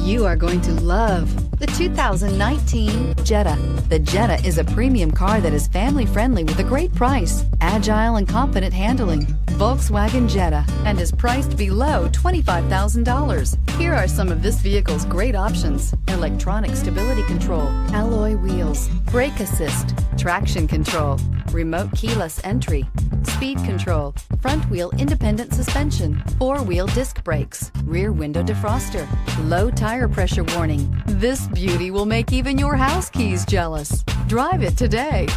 You are going to love the 2019 Jetta. The Jetta is a premium car that is family-friendly with a great price, agile and confident handling. Volkswagen Jetta, and is priced below $25,000. Here are some of this vehicle's great options: electronic stability control, alloy wheels, brake assist, traction control, remote keyless entry, speed control, front wheel independent suspension, four-wheel disc brakes, rear window defroster, low tire pressure warning. This beauty will make even your house keys jealous. Drive it today.